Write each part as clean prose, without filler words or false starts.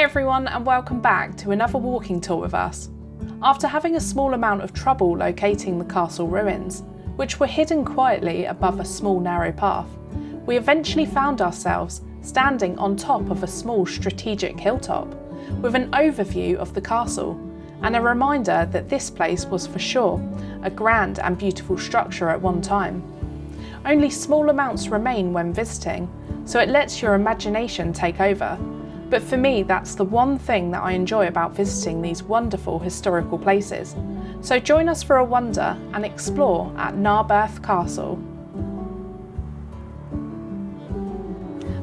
everyone, and welcome back to another walking tour with us. After having a small amount of trouble locating the castle ruins, which were hidden quietly above a small narrow path, we eventually found ourselves standing on top of a small strategic hilltop, with an overview of the castle and a reminder that this place was for sure a grand and beautiful structure at one time. Only small amounts remain when visiting, so it lets your imagination take over. But for me, that's the one thing that I enjoy about visiting these wonderful historical places. So join us for a wander and explore at Narberth Castle.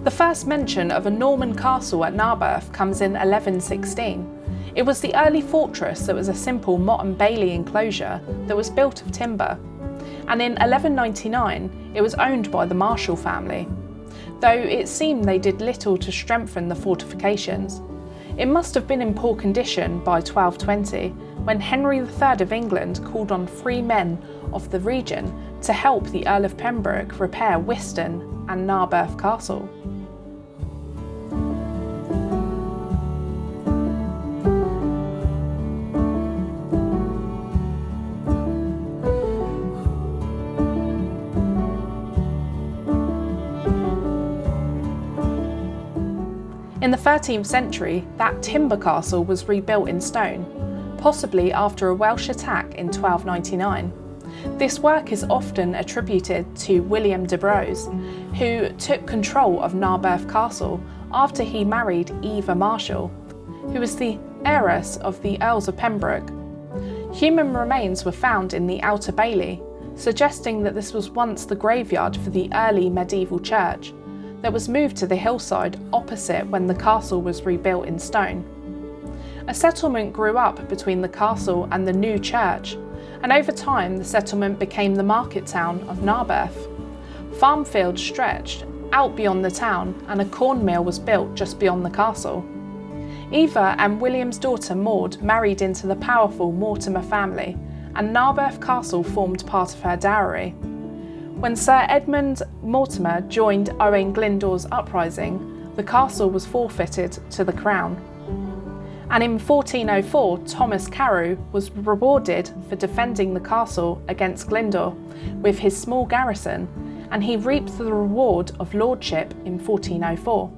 The first mention of a Norman castle at Narberth comes in 1116. It was the early fortress that was a simple motte and bailey enclosure that was built of timber. And in 1199, it was owned by the Marshall family, though it seemed they did little to strengthen the fortifications. It must have been in poor condition by 1220, when Henry III of England called on 3 men of the region to help the Earl of Pembroke repair Wiston and Narberth Castle. In the 13th century, that timber castle was rebuilt in stone, possibly after a Welsh attack in 1299. This work is often attributed to William de Braose, who took control of Narberth Castle after he married Eva Marshall, who was the heiress of the Earls of Pembroke. Human remains were found in the Outer Bailey, suggesting that this was once the graveyard for the early medieval church that was moved to the hillside opposite when the castle was rebuilt in stone. A settlement grew up between the castle and the new church, and over time the settlement became the market town of Narberth. Farm fields stretched out beyond the town, and a corn mill was built just beyond the castle. Eva and William's daughter Maud married into the powerful Mortimer family, and Narberth Castle formed part of her dowry. When Sir Edmund Mortimer joined Owain Glyndor's uprising, the castle was forfeited to the crown. And in 1404, Thomas Cadw was rewarded for defending the castle against Glyndor with his small garrison, and he reaped the reward of lordship in 1404.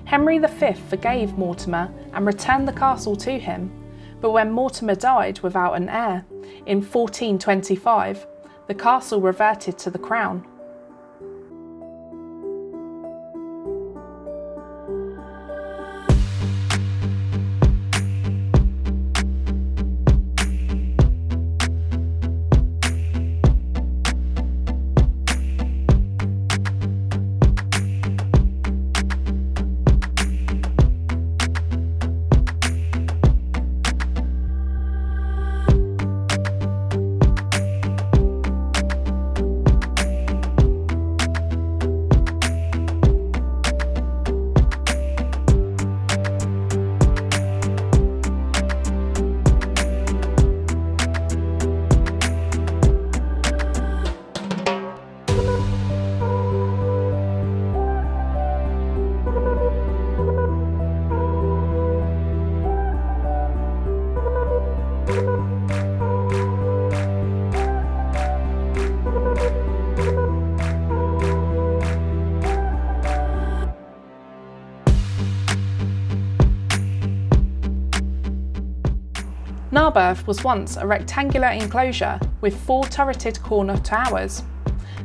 Henry V forgave Mortimer and returned the castle to him, but when Mortimer died without an heir in 1425, the castle reverted to the crown. Narberth was once a rectangular enclosure with 4 turreted corner towers.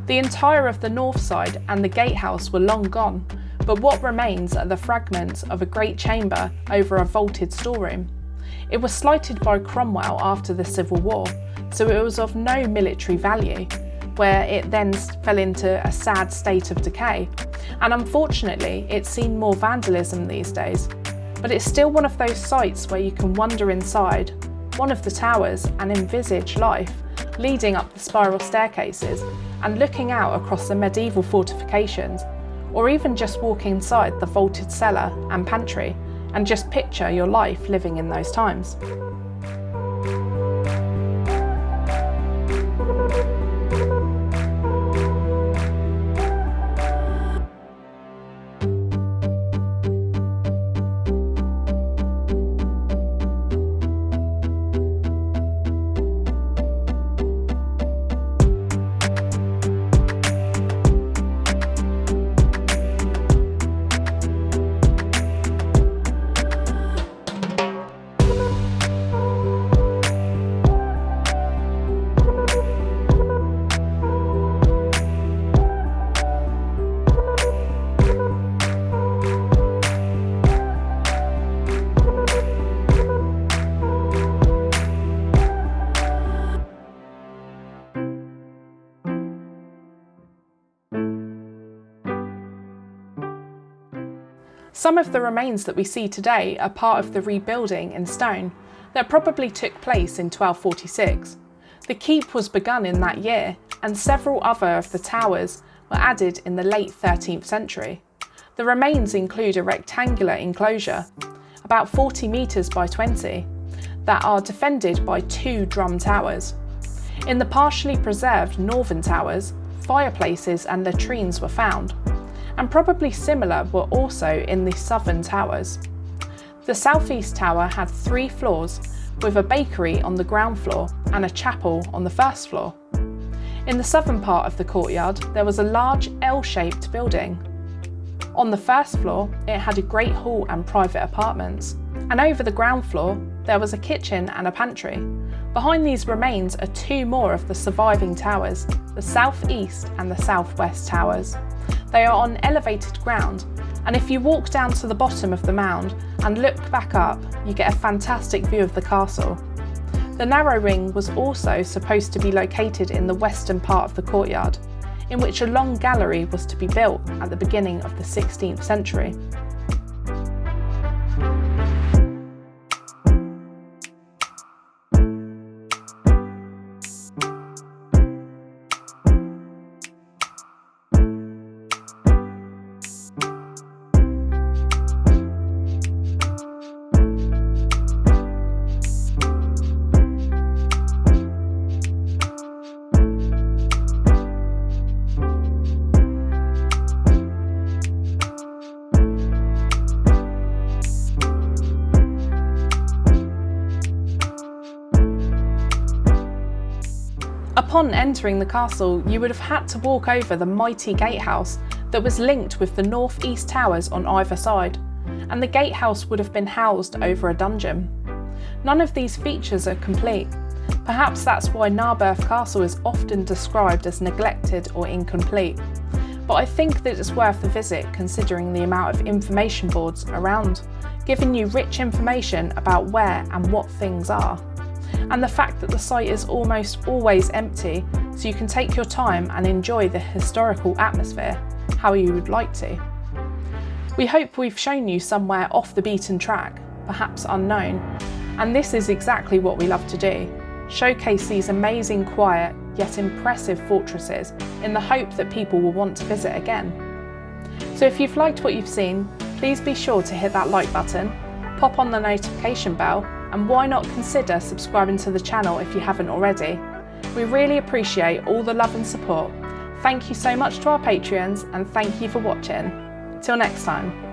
The entire of the north side and the gatehouse were long gone, but what remains are the fragments of a great chamber over a vaulted storeroom. It was slighted by Cromwell after the Civil War, so it was of no military value, where it then fell into a sad state of decay, and unfortunately it's seen more vandalism these days. But it's still one of those sites where you can wander inside one of the towers and envisage life leading up the spiral staircases and looking out across the medieval fortifications, or even just walk inside the vaulted cellar and pantry and just picture your life living in those times. Some of the remains that we see today are part of the rebuilding in stone that probably took place in 1246. The keep was begun in that year, and several other of the towers were added in the late 13th century. The remains include a rectangular enclosure, about 40 metres by 20, that are defended by 2 drum towers. In the partially preserved northern towers, fireplaces and latrines were found, and probably similar were also in the southern towers. The southeast tower had 3 floors, with a bakery on the ground floor and a chapel on the first floor. In the southern part of the courtyard, there was a large L-shaped building. On the first floor, it had a great hall and private apartments, and over the ground floor, there was a kitchen and a pantry. Behind these remains are 2 more of the surviving towers, the southeast and the southwest towers. They are on elevated ground, and if you walk down to the bottom of the mound and look back up, you get a fantastic view of the castle. The narrow ring was also supposed to be located in the western part of the courtyard, in which a long gallery was to be built at the beginning of the 16th century. Upon entering the castle, you would have had to walk over the mighty gatehouse that was linked with the north-east towers on either side, and the gatehouse would have been housed over a dungeon. None of these features are complete. Perhaps that's why Narberth Castle is often described as neglected or incomplete, but I think that it's worth a visit considering the amount of information boards around, giving you rich information about where and what things are. And the fact that the site is almost always empty, so you can take your time and enjoy the historical atmosphere how you would like to. We hope we've shown you somewhere off the beaten track, perhaps unknown, and this is exactly what we love to do, showcase these amazing, quiet yet impressive fortresses in the hope that people will want to visit again. So if you've liked what you've seen, please be sure to hit that like button, pop on the notification bell, and why not consider subscribing to the channel if you haven't already. We really appreciate all the love and support. Thank you so much to our Patreons, and thank you for watching. Till next time.